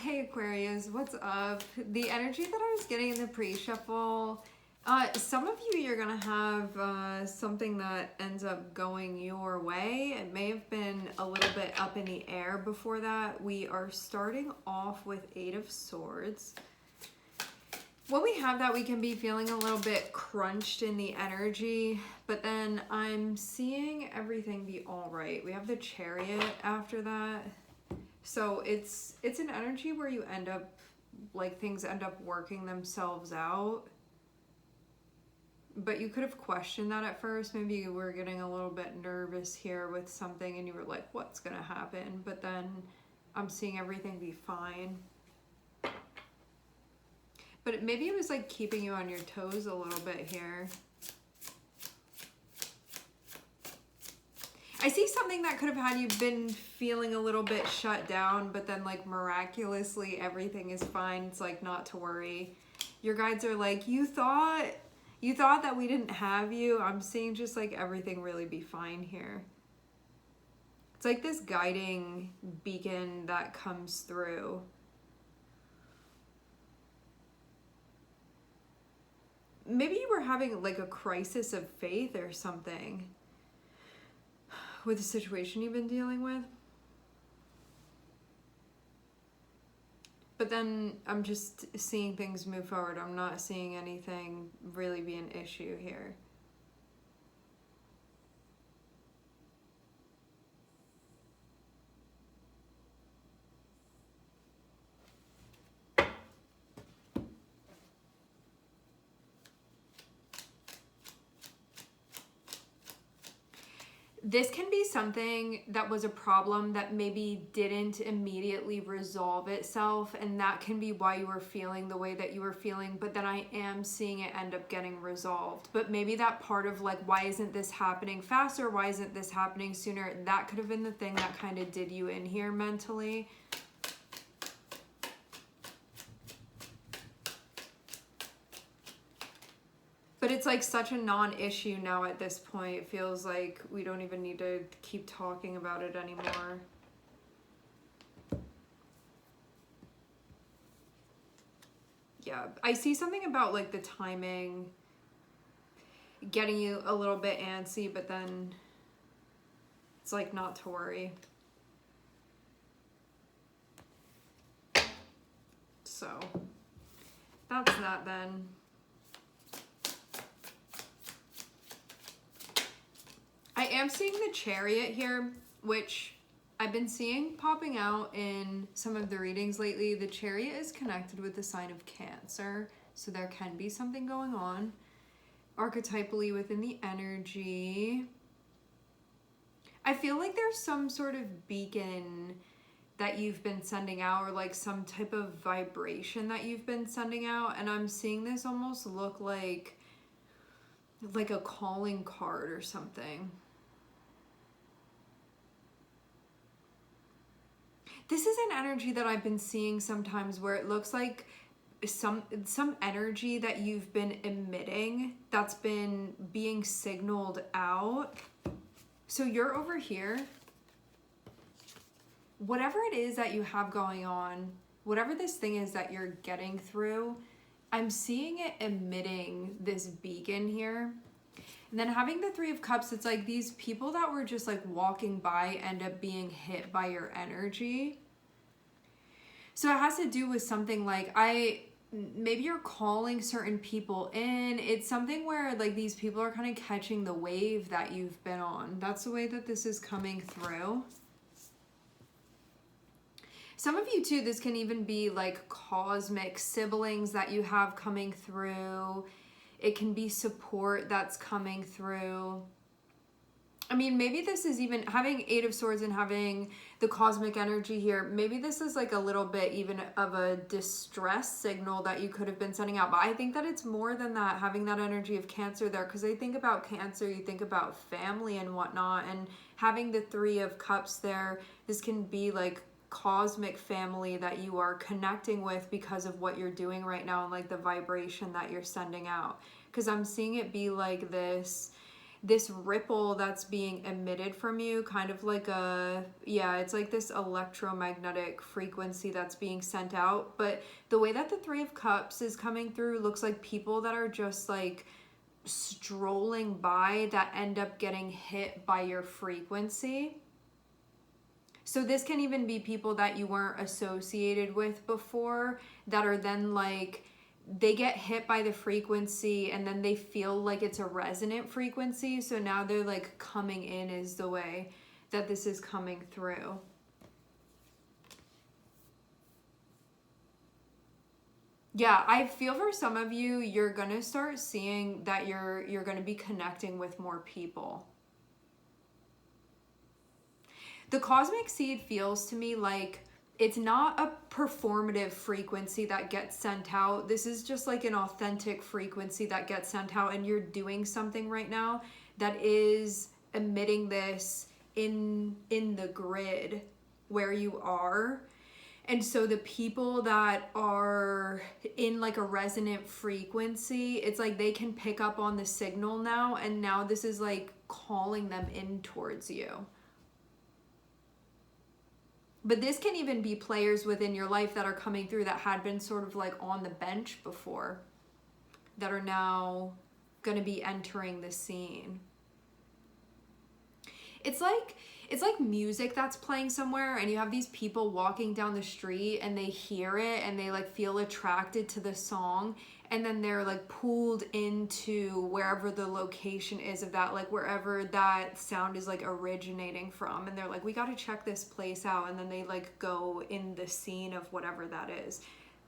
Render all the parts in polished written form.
Hey Aquarius, what's up? The energy that I was getting in the pre-shuffle, some of you, you're gonna have something that ends up going your way. It may have been a little bit up in the air before that. We are starting off with Eight of Swords. When we have that, we can be feeling a little bit crunched in the energy, but then I'm seeing everything be all right. We have the Chariot after that. So it's an energy where you end up, like, things end up working themselves out. But you could have questioned that at first. Maybe you were getting a little bit nervous here with something and you were like, what's gonna happen? But then I'm seeing everything be fine. But maybe it was like keeping you on your toes a little bit here. I see something that could have had you been feeling a little bit shut down, but then like miraculously everything is fine. It's like not to worry. Your guides are like, you thought that we didn't have you. I'm seeing just like everything really be fine here. It's like this guiding beacon that comes through. Maybe you were having like a crisis of faith or something with the situation you've been dealing with. But then I'm just seeing things move forward. I'm not seeing anything really be an issue here. This can be something that was a problem that maybe didn't immediately resolve itself, and that can be why you were feeling the way that you were feeling, but then I am seeing it end up getting resolved. But maybe that part of like, why isn't this happening faster? Why isn't this happening sooner? That could have been the thing that kind of did you in here mentally. But it's like such a non-issue now at this point. It feels like we don't even need to keep talking about it anymore. Yeah, I see something about like the timing getting you a little bit antsy, but then it's like not to worry. So that's that then. I am seeing the Chariot here, which I've been seeing popping out in some of the readings lately. The Chariot is connected with the sign of Cancer, so there can be something going on archetypally within the energy. I feel like there's some sort of beacon that you've been sending out, or like some type of vibration that you've been sending out, and I'm seeing this almost look like a calling card or something. This is an energy that I've been seeing sometimes where it looks like some energy that you've been emitting that's been being signaled out. So you're over here. Whatever it is that you have going on, whatever this thing is that you're getting through, I'm seeing it emitting this beacon here. And then having the Three of Cups, it's like these people that were just like walking by end up being hit by your energy. So it has to do with something like maybe you're calling certain people in. It's something where like these people are kind of catching the wave that you've been on. That's the way that this is coming through. Some of you too, this can even be like cosmic siblings that you have coming through. It can be support that's coming through. I mean, maybe this is even having Eight of Swords and having the cosmic energy here. Maybe this is like a little bit even of a distress signal that you could have been sending out. But I think that it's more than that, having that energy of Cancer there. Because I think about Cancer, you think about family and whatnot. And having the Three of Cups there, this can be like cosmic family that you are connecting with because of what you're doing right now and like the vibration that you're sending out. Because I'm seeing it be like this this ripple that's being emitted from you, kind of like it's like this electromagnetic frequency that's being sent out. But the way that the Three of Cups is coming through looks like people that are just like strolling by that end up getting hit by your frequency. So this can even be people that you weren't associated with before that are then like, they get hit by the frequency and then they feel like it's a resonant frequency. So now they're like coming in is the way that this is coming through. Yeah, I feel for some of you, you're going to start seeing that you're going to be connecting with more people. The cosmic seed feels to me like it's not a performative frequency that gets sent out. This is just like an authentic frequency that gets sent out, and you're doing something right now that is emitting this in the grid where you are. And so the people that are in like a resonant frequency, it's like they can pick up on the signal now, and now this is like calling them in towards you. But this can even be players within your life that are coming through that had been sort of like on the bench before, that are now going to be entering the scene. It's like music that's playing somewhere, and you have these people walking down the street and they hear it and they like feel attracted to the song, and then they're like pulled into wherever the location is of that, like wherever that sound is like originating from, and they're like, we got to check this place out, and then they like go in the scene of whatever that is.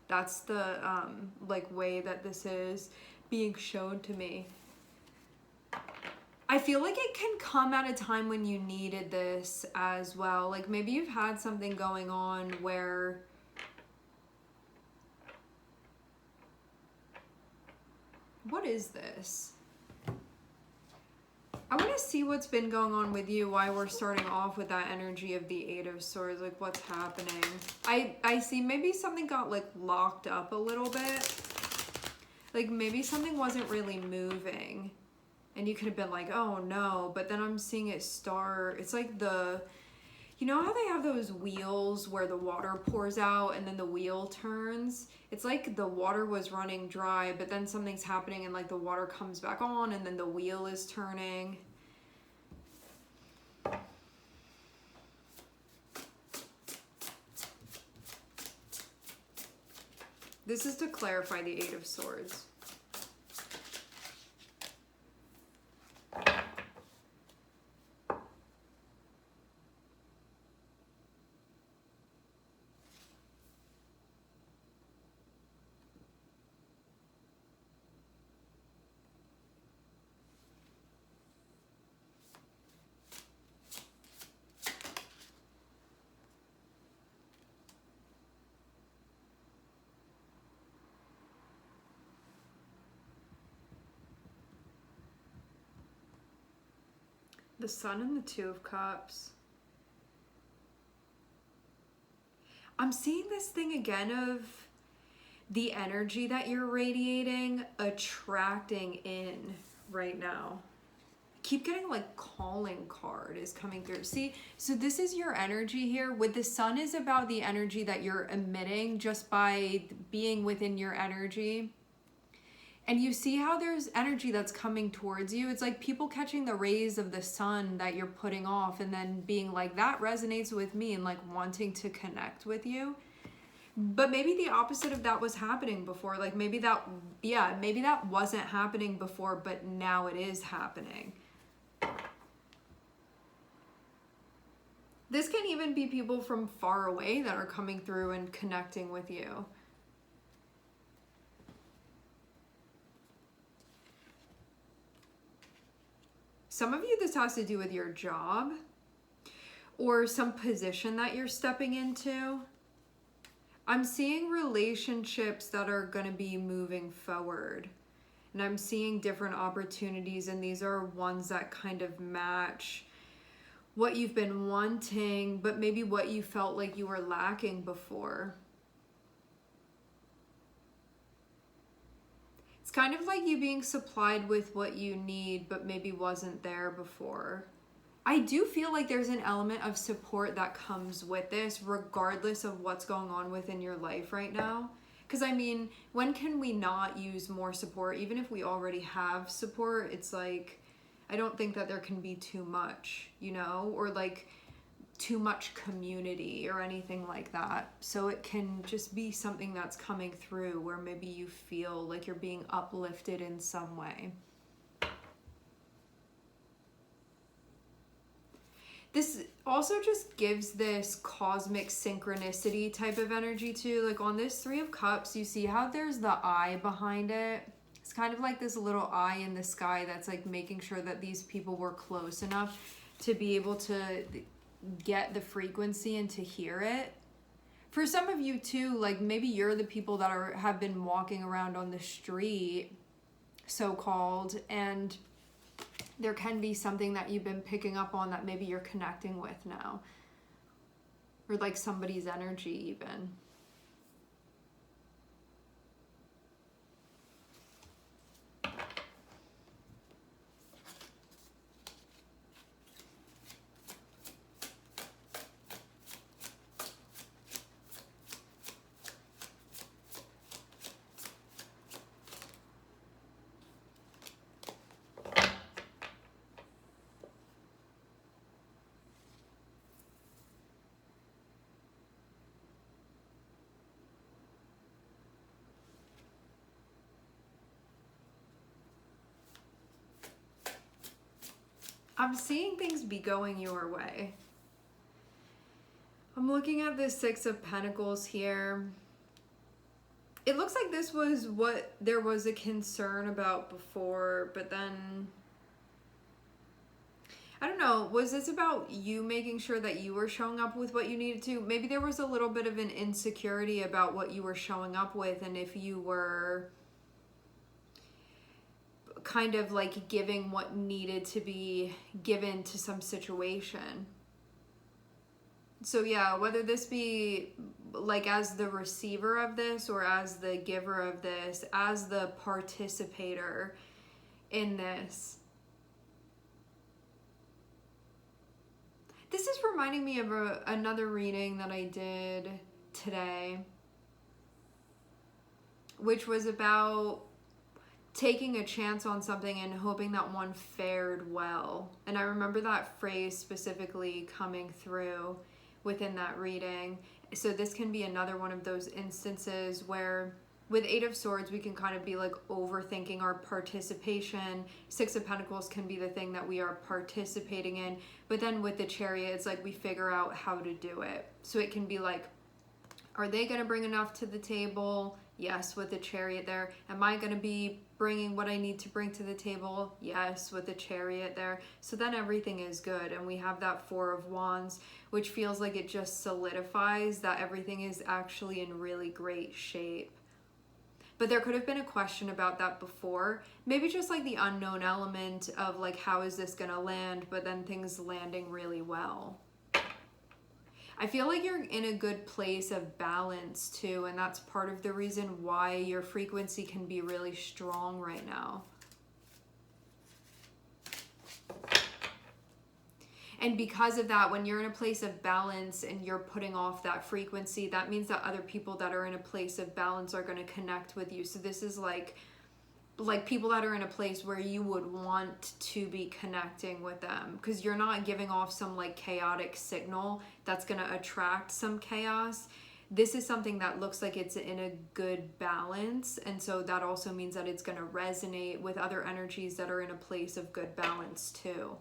That's the like way that this is being shown to me. I feel like it can come at a time when you needed this as well. Like maybe you've had something going on where what is this? I want to see what's been going on with you, why we're starting off with that energy of the Eight of Swords, like what's happening. I see maybe something got like locked up a little bit. Like maybe something wasn't really moving. And you could have been like, oh no, but then I'm seeing it start. It's like you know how they have those wheels where the water pours out and then the wheel turns? It's like the water was running dry, but then something's happening and like the water comes back on and then the wheel is turning. This is to clarify the Eight of Swords. The Sun and the Two of Cups. I'm seeing this thing again of the energy that you're radiating, attracting in right now. I keep getting like calling card is coming through. See, so this is your energy here. With the Sun is about the energy that you're emitting just by being within your energy. And you see how there's energy that's coming towards you. It's like people catching the rays of the sun that you're putting off and then being like, that resonates with me, and like wanting to connect with you. But maybe the opposite of that was happening before. Like maybe that wasn't happening before, but now it is happening. This can even be people from far away that are coming through and connecting with you. Some of you, this has to do with your job or some position that you're stepping into. I'm seeing relationships that are going to be moving forward. And I'm seeing different opportunities, and these are ones that kind of match what you've been wanting, but maybe what you felt like you were lacking before. It's kind of like you being supplied with what you need, but maybe wasn't there before. I do feel like there's an element of support that comes with this, regardless of what's going on within your life right now. Because I mean, when can we not use more support? Even if we already have support, it's like, I don't think that there can be too much, you know, or like too much community or anything like that. So it can just be something that's coming through where maybe you feel like you're being uplifted in some way. This also just gives this cosmic synchronicity type of energy too. Like on this Three of Cups, you see how there's the eye behind it. It's kind of like this little eye in the sky that's like making sure that these people were close enough to be able to get the frequency and to hear it. For some of you too, like maybe you're the people that have been walking around on the street, so-called, and there can be something that you've been picking up on that maybe you're connecting with now, or like somebody's energy even. I'm seeing things be going your way. I'm looking at this Six of Pentacles here. It looks like this was what there was a concern about before, but then, I don't know, was this about you making sure that you were showing up with what you needed to? Maybe there was a little bit of an insecurity about what you were showing up with, and if you were kind of like giving what needed to be given to some situation. So yeah, whether this be like as the receiver of this or as the giver of this, as the participator in this. This is reminding me of another reading that I did today, which was about taking a chance on something and hoping that one fared well. And I remember that phrase specifically coming through within that reading. So this can be another one of those instances where with Eight of Swords, we can kind of be like overthinking our participation. Six of Pentacles can be the thing that we are participating in. But then with the Chariot, it's like we figure out how to do it. So it can be like, are they going to bring enough to the table? Yes, with the Chariot there. Am I going to be bringing what I need to bring to the table? Yes, with the Chariot there. So then everything is good. And we have that Four of Wands, which feels like it just solidifies that everything is actually in really great shape. But there could have been a question about that before. Maybe just like the unknown element of like, how is this going to land? But then things landing really well. I feel like you're in a good place of balance too, and that's part of the reason why your frequency can be really strong right now. And because of that, when you're in a place of balance and you're putting off that frequency, that means that other people that are in a place of balance are going to connect with you. So this is like people that are in a place where you would want to be connecting with them, because you're not giving off some like chaotic signal that's going to attract some chaos. This is something that looks like it's in a good balance, and so that also means that it's going to resonate with other energies that are in a place of good balance too.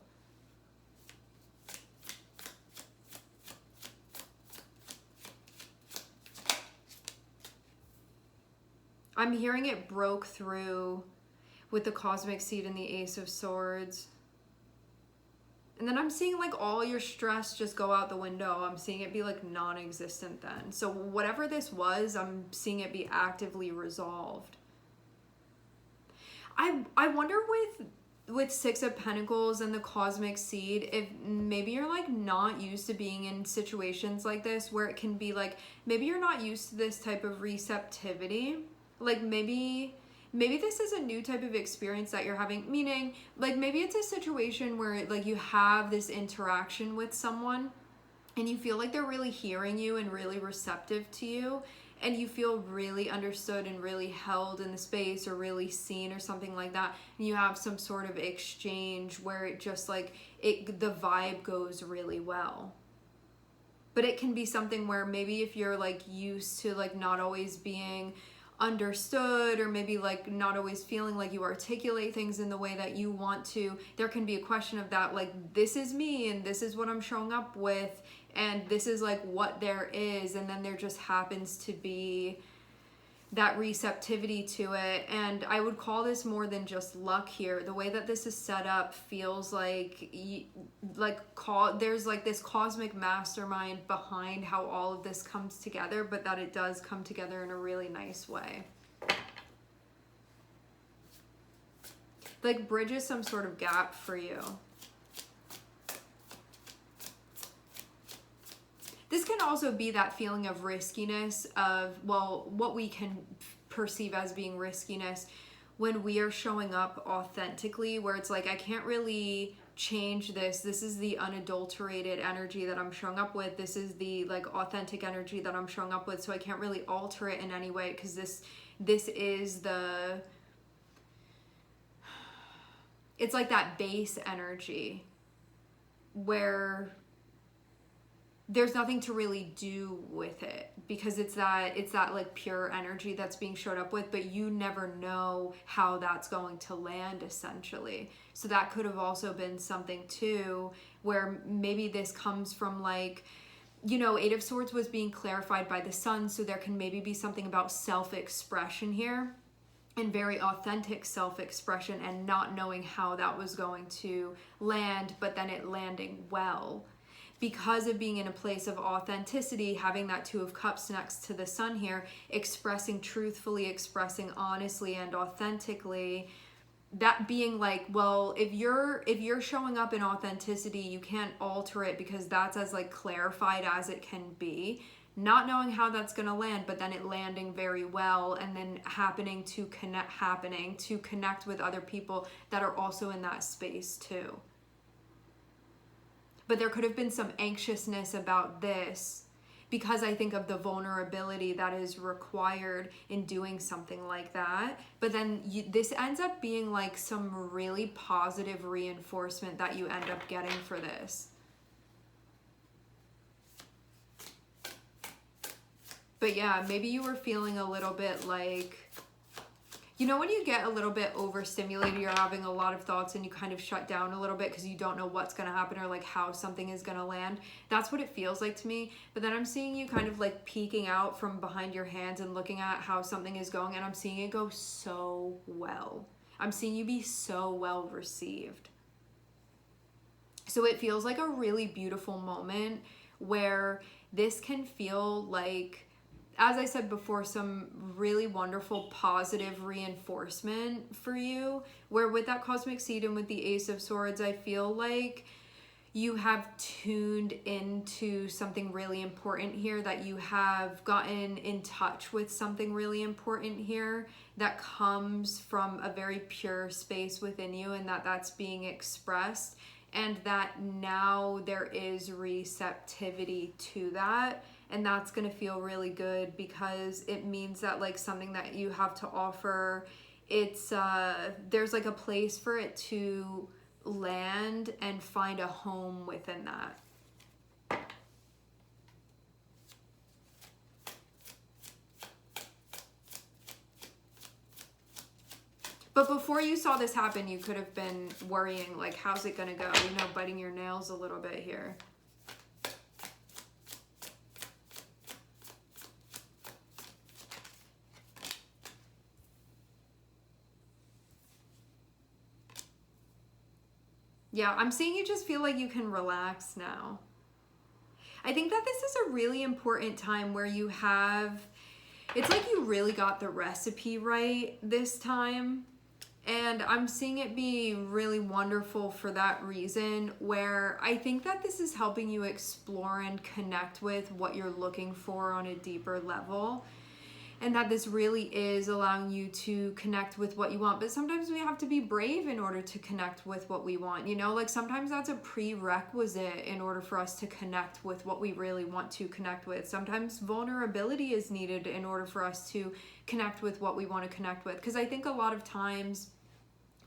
I'm hearing it broke through with the Cosmic Seed and the Ace of Swords. And then I'm seeing like all your stress just go out the window. I'm seeing it be like non-existent then. So whatever this was, I'm seeing it be actively resolved. I wonder with Six of Pentacles and the Cosmic Seed, if maybe you're like not used to being in situations like this where it can be like, maybe you're not used to this type of receptivity. Like maybe maybe this is a new type of experience that you're having, meaning like maybe it's a situation where like you have this interaction with someone and you feel like they're really hearing you and really receptive to you, and you feel really understood and really held in the space or really seen or something like that, and you have some sort of exchange where it just like the vibe goes really well. But it can be something where maybe if you're like used to like not always being understood, or maybe like not always feeling like you articulate things in the way that you want to, there can be a question of that, like, this is me and this is what I'm showing up with and this is like what there is, and then there just happens to be that receptivity to it. And I would call this more than just luck here. The way that this is set up feels like there's like this cosmic mastermind behind how all of this comes together, but that it does come together in a really nice way. Like bridges some sort of gap for you. This can also be that feeling of riskiness of, well, what we can perceive as being riskiness when we are showing up authentically, where it's like, I can't really change this. This is the unadulterated energy that I'm showing up with. This is the like authentic energy that I'm showing up with. So I can't really alter it in any way, because this is the, it's like that base energy where there's nothing to really do with it, because it's that like pure energy that's being showed up with, but you never know how that's going to land, essentially. So that could have also been something too, where maybe this comes from like, you know, Eight of Swords was being clarified by the Sun, so there can maybe be something about self-expression here, and very authentic self-expression, and not knowing how that was going to land, but then it landing well. Because of being in a place of authenticity, having that Two of Cups next to the Sun here, expressing truthfully, expressing honestly and authentically, that being like, well, if you're showing up in authenticity, you can't alter it, because that's as like clarified as it can be. Not knowing how that's going to land, but then it landing very well, and then happening to connect with other people that are also in that space too. But there could have been some anxiousness about this, because I think of the vulnerability that is required in doing something like that. But then this ends up being like some really positive reinforcement that you end up getting for this. But yeah, maybe you were feeling a little bit like, you know, when you get a little bit overstimulated, you're having a lot of thoughts and you kind of shut down a little bit because you don't know what's going to happen or like how something is going to land. That's what it feels like to me. But then I'm seeing you kind of like peeking out from behind your hands and looking at how something is going, and I'm seeing it go so well. I'm seeing you be so well received. So it feels like a really beautiful moment where this can feel like, as I said before, some really wonderful positive reinforcement for you, where with that cosmic seed and with the Ace of Swords, I feel like you have tuned into something really important here, that you have gotten in touch with something really important here that comes from a very pure space within you, and that's being expressed, and that now there is receptivity to that. And that's going to feel really good, because it means that like something that you have to offer, it's there's like a place for it to land and find a home within that. But before you saw this happen, you could have been worrying like, how's it going to go? You know, biting your nails a little bit here. Yeah, I'm seeing you just feel like you can relax now. I think that this is a really important time where you have, it's like you really got the recipe right this time. And I'm seeing it be really wonderful for that reason, where I think that this is helping you explore and connect with what you're looking for on a deeper level. and that this really is allowing you to connect with what you want. But sometimes we have to be brave in order to connect with what we want, you know, like sometimes that's a prerequisite in order for us to connect with what we really want to connect with. Sometimes vulnerability is needed in order for us to connect with what we want to connect with, because I think a lot of times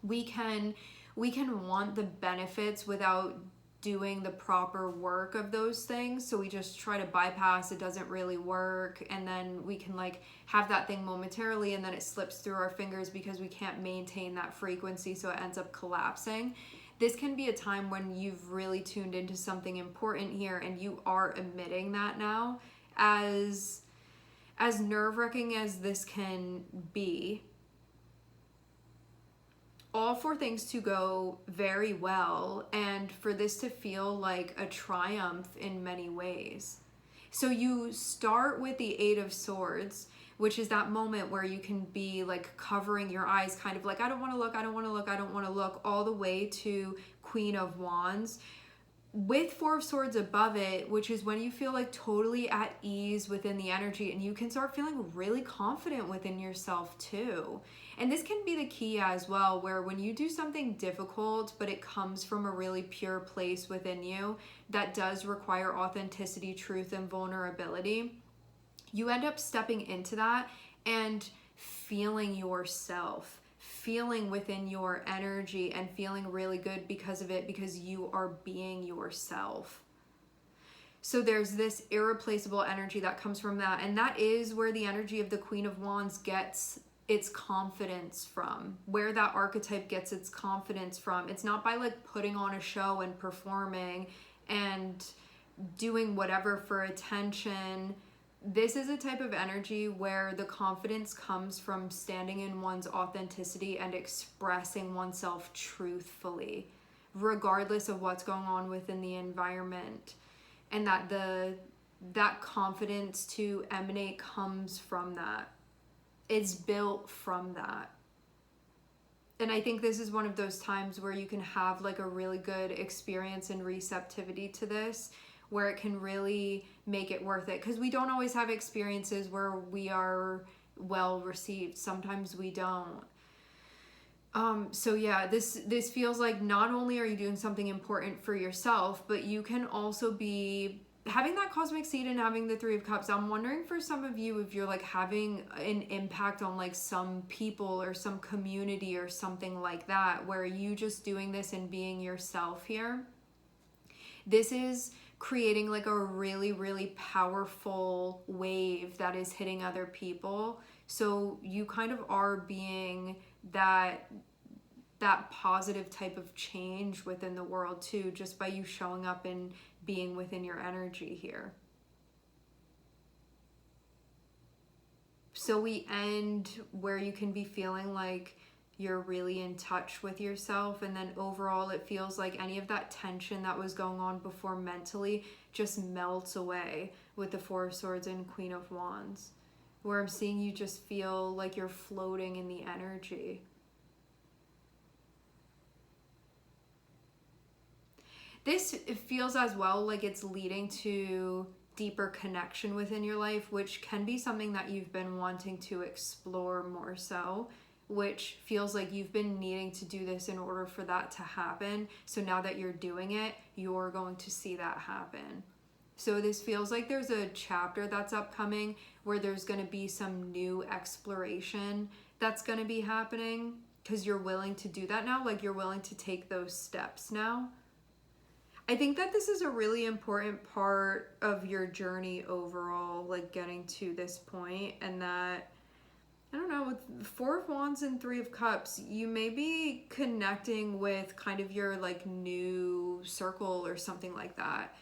we can want the benefits without doing the proper work of those things. So we just try to bypass, it doesn't really work, and then we can like have that thing momentarily and then it slips through our fingers because we can't maintain that frequency, so it ends up collapsing. This can be a time when you've really tuned into something important here and you are emitting that now. As nerve-wracking as this can be, all for things to go very well and for this to feel like a triumph in many ways. So you start with the Eight of Swords, which is that moment where you can be like covering your eyes, kind of like, I don't want to look, I don't want to look, I don't want to look, all the way to Queen of Wands, with Four of Swords above it, which is when you feel like totally at ease within the energy and you can start feeling really confident within yourself too. And this can be the key as well, where when you do something difficult, but it comes from a really pure place within you that does require authenticity, truth, and vulnerability, you end up stepping into that and feeling yourself, feeling within your energy and feeling really good because of it, because you are being yourself. So there's this irreplaceable energy that comes from that, and that is where the energy of the Queen of Wands gets its confidence from, where that archetype gets its confidence from. It's not by like putting on a show and performing and doing whatever for attention. This is a type of energy where the confidence comes from standing in one's authenticity and expressing oneself truthfully, regardless of what's going on within the environment. And that confidence to emanate comes from that. It's built from that. And I think this is one of those times where you can have like a really good experience and receptivity to this, where it can really make it worth it. Because we don't always have experiences where we are well received. Sometimes we don't. So yeah, this feels like not only are you doing something important for yourself, but you can also be having that cosmic seed and having the Three of Cups. I'm wondering for some of you if you're like having an impact on like some people or some community or something like that, where you just doing this and being yourself here. This is creating like a really, really powerful wave that is hitting other people. So you kind of are being that positive type of change within the world too, just by you showing up and being within your energy here. So we end where you can be feeling like you're really in touch with yourself, and then overall it feels like any of that tension that was going on before mentally just melts away with the Four of Swords and Queen of Wands, where I'm seeing you just feel like you're floating in the energy. This, it feels as well like it's leading to deeper connection within your life, which can be something that you've been wanting to explore more so, which feels like you've been needing to do this in order for that to happen. So now that you're doing it, you're going to see that happen. So this feels like there's a chapter that's upcoming where there's going to be some new exploration that's going to be happening, because you're willing to do that now. Like you're willing to take those steps now. I think that this is a really important part of your journey overall, like getting to this point, and that, I don't know, with Four of Wands and Three of Cups, you may be connecting with kind of your like new circle or something like that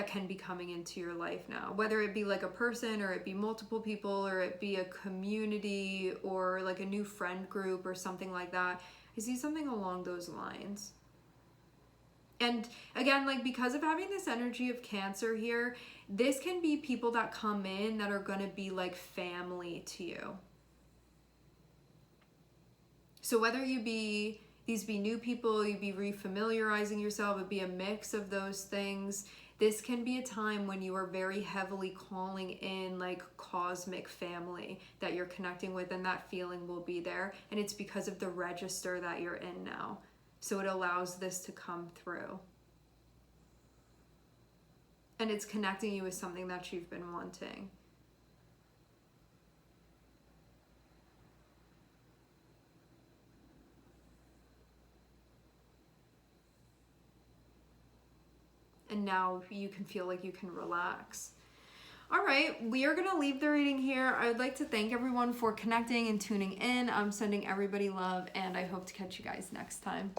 can be coming into your life now, whether it be like a person or it be multiple people or it be a community or like a new friend group or something like that. I see something along those lines. And again, like because of having this energy of Cancer here, this can be people that come in that are going to be like family to you. So whether these be new people, you be refamiliarizing yourself, it'd be a mix of those things. This can be a time when you are very heavily calling in like cosmic family that you're connecting with, and that feeling will be there. And it's because of the register that you're in now. So it allows this to come through. And it's connecting you with something that you've been wanting. And now you can feel like you can relax. All right, we are going to leave the reading here. I would like to thank everyone for connecting and tuning in. I'm sending everybody love, and I hope to catch you guys next time.